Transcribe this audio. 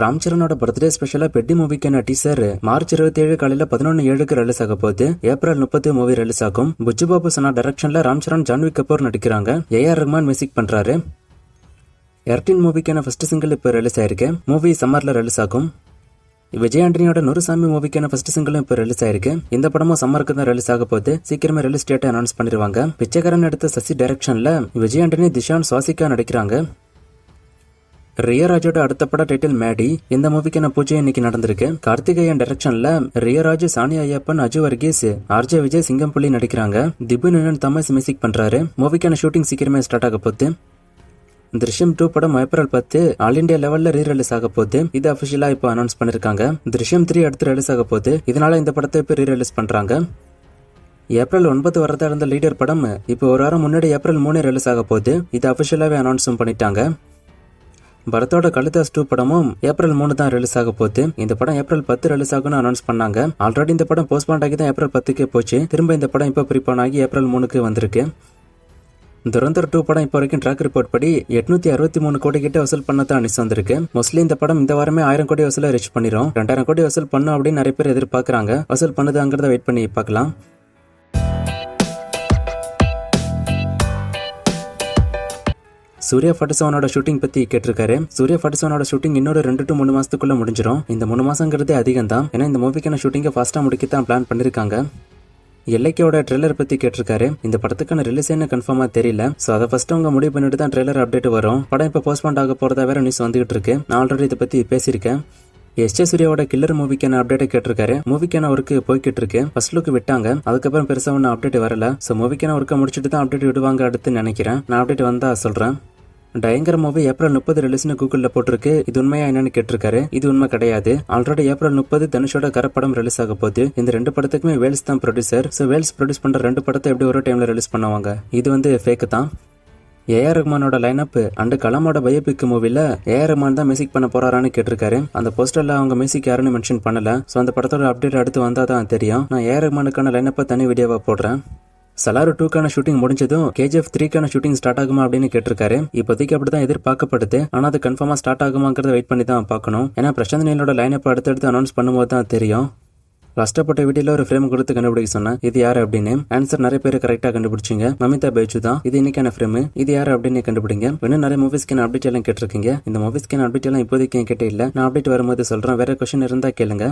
Ram சரணோட birthday ஸ்பெஷலா பெட்டி மூவிக்கான teaser March 27 காலையில 11:07 ரிலீஸ் ஆக போகுது. ஏப்ரல் 30 மூவி ரிலீஸ் ஆகும். புஜ்ஜு பாபு சனா டைரக்ஷன்ல ராம் சரண், ஜான்வி கபூர் நடிக்கிறாங்க. ஏஆர் ரஹ்மான் மியூசிக் பண்றாரு. எர்டின் மூவிக்கான ஃபர்ஸ்ட் சிங்கிள் இப்ப ரிலீஸ் ஆயிருக்கு. மூவி சம்மர்ல ரிலீஸ் ஆகும். விஜய் ஆண்டனியோட நூறுசாமி மூவிக்கான ஃபர்ஸ்ட் சிங்கிளும் இப்ப ரிலீஸ் ஆயிருக்கு. இந்த படமும் சம்மருக்கு தான் ரிலீஸ் ஆக போகுது. சீக்கிரமே ரிலீஸ் டேட்டை அனௌன்ஸ் பண்ணிருவாங்க. பிச்சைக்காரன் எடுத்த சசி டைரக்ஷன்ல விஜய் ஆண்டனி, திஷான், சுவாசிகா நடிக்கிறாங்க. ரியராஜோட அடுத்த பட டைட்டில் மேடி. இந்த மூவிக்கான பூஜை இன்னைக்கு நடந்திருக்கு. கார்த்திகேயன் டைரக்ஷன்ல ரியராஜ், சானியா ஐயப்பன், அஜு வர்கீஸ், ஆர்ஜே விஜய், சிங்கம்புலி நடிக்கிறாங்க. திபு நிலன் தமஸ் மியூசிக் பண்றாரு. மூவிக்கான ஷூட்டிங் சீக்கிரமே ஸ்டார்ட் ஆக போகுது. திருஷ்யம் 2 படம் ஏப்ரல் 10 ஆல் இண்டியா லெவல்ல ரீ-ரிலீஸ் ஆக போகுது. இது அபிஷியலா இப்போ அனௌன்ஸ் பண்ணிருக்காங்க. திருஷ்யம் 3 அடுத்து ரிலீஸ் ஆக போகுது. இதனால இந்த படத்தை இப்போ ரீ-ரிலீஸ் பண்றாங்க. ஏப்ரல் 9 வரதா இருந்த லீடர் படம் இப்போ ஒரு வாரம் முன்னாடி ஏப்ரல் 3 ரிலீஸ் ஆக போகுது. இது அபிஷியலாவே அனௌன்ஸும் பண்ணிட்டாங்க. பரத்தோட கலிதாஸ் 2 படமும் ஏப்ரல் 3 தான் ரிலீஸ் ஆக போகுது. இந்த படம் ஏப்ரல் 10 ரிலீஸ் ஆகும்னு அனௌன்ஸ் பண்ணாங்க. ஆல்ரெடி இந்த படம் போஸ்ட்பாண்ட் ஆகி தான் ஏப்ரல் 10க்கே போச்சு. திரும்ப இந்த படம் இப்போ ப்ரீபான் ஆகி ஏப்ரல் 3க்கு வந்திருக்கு. துரந்தர் 2 படம் இப்போ வரைக்கும் ட்ராக் ரிப்போர்ட் படி 863 கோடி கிட்ட வசூல் பண்ணதான் நியூஸ் வந்திருக்கு. மோஸ்ட்லி இந்த படம் இந்த வாரமே 1000 கோடி வசூல ரீச் பண்ணிரும். 2000 கோடி வசூல் பண்ணும் அப்படின்னு நிறைய பேர் எதிர்பார்க்கறாங்க. வசூல் பண்ணுதாங்கிறத வெயிட் பண்ணி பார்க்கலாம். சூர்யா 47ஓட ஷூட்டிங் பத்தி கேட்டிருக்காரு. சூர்யா 47ஓட ஷூட்டிங் இன்னொரு 2 to 3 மாசத்துக்குள்ள முடிஞ்சிடும். இந்த 3 மாசங்கிறதே அதிகம் தான். ஏன்னா இந்த மூவிக்கான ஷூட்டிங்கை ஃபாஸ்டா முடிக்கத்தான் பிளான் பண்ணிருக்காங்க. எல்லைக்கோட ட்ரெய்லர் பத்தி கேட்டிருக்காரு. இந்த படத்துக்கான ரிலீஸ் என்ன கன்ஃபார்மா தெரியல. சோ அதை ஃபர்ஸ்ட் அவங்க முடிவு பண்ணிட்டு தான் ட்ரெய்லர் அப்டேட் வரும். படம் இப்ப போஸ்ட்பாண்ட் ஆக போறதா வேற நியூஸ் வந்துகிட்டு இருக்கு. நான் ஆல்ரெடி இதை பத்தி பேசியிருக்கேன். எஸ்.ஜே. சூர்யாவோட கில்லர் மூவிக்கான அப்டேட் கேட்டிருக்காரு. மூவிக்கான ஒர்க்கு போய்கிட்டு இருக்கு. ஃபர்ஸ்ட் லுக் விட்டாங்க. அதுக்கப்புறம் பெருசா ஒன்னும் அப்டேட் வரல. சோ மூவிக்கான ஒர்க்கை முடிச்சுட்டு தான் அப்டேட் விடுவாங்க அடுத்து நினைக்கிறேன். நான் அப்டேட் வந்தா சொல்றேன். டயங்கர் மூவி ஏப்ரல் 30 ரிலீஸ்னு கூகுள்ல போட்டிருக்கு. இது உண்மையா என்னன்னு கேட்டிருக்காரு. இது உண்மை கிடையாது. ஆல்ரெடி ஏப்ரல் 30 தனுஷோட கரப்படம் ரிலீஸ் ஆக போகுது. இந்த 2 படத்துக்குமே வேல்ஸ் தான் ப்ரொடியூசர். சோ வேல்ஸ் ப்ரொடியூஸ் பண்ற 2 படத்தை எப்படி ஒரு டைம்ல ரிலீஸ் பண்ணுவாங்க? இது ஃபேக் தான். ஏஆர் ரஹ்மானோட லைனப் அண்ட் கலாமோட பயோபிக் மூவில ஏஆர் ரஹ்மான் தான் மியூசிக் பண்ண போறாரான்னு கேட்டிருக்காரு. அந்த போஸ்டர்ல அவங்க மியூசிக் யாருன்னு மென்ஷன் பண்ணல. சோ அந்த படத்தோட அப்டேட் அடுத்து வந்தா தான் தெரியும். நான் ஏஆர் ரஹ்மானுக்கான லைனப்பை தனி வீடியோவா போடுறேன். சலார் 2க்கான ஷூட்டிங் முடிஞ்சதும் KGF 3க்கான ஷூட்டிங் ஸ்டார்ட் ஆகுமா அப்படின்னு கேட்டிருக்காரு. இப்போதைக்கு அப்படிதான் எதிர்பார்க்கப்படுது. ஆனா அது கன்ஃபார்மா ஸ்டார்ட் ஆகுமாங்கிறத வெயிட் பண்ணி தான் பார்க்கணும். ஏன்னா பிரசாந்த் நீலோட லைனப் அடுத்தடுத்து அனௌன்ஸ் பண்ணும்போது தான் தெரியும். கஷ்டப்பட்ட வீடியோல ஒரு ஃப்ரேம் கொடுத்து கண்டுபிடிக்க சொன்னேன். இது யாரு அப்படின்னு. ஆன்சர் நிறைய பேர் கரெக்டா கண்டுபிடிச்சிங்க. மமிதா பைஜு தான். இது இன்னைக்கான ஃப்ரேம். இது யாரு அப்படின்னு கண்டுபிடிங்க. இன்னும் நிறைய மூவிஸ்க்கான அப்டேட் எல்லாம் கேட்டிருக்கீங்க. இந்த மூவிஸ்க்கான அப்டேட் எல்லாம் இப்போதைக்கு கேட்டே இல்ல. நான் அப்டேட் வரும்போது சொல்றேன். வேற கொஸ்டின் இருந்தா கேளுங்க.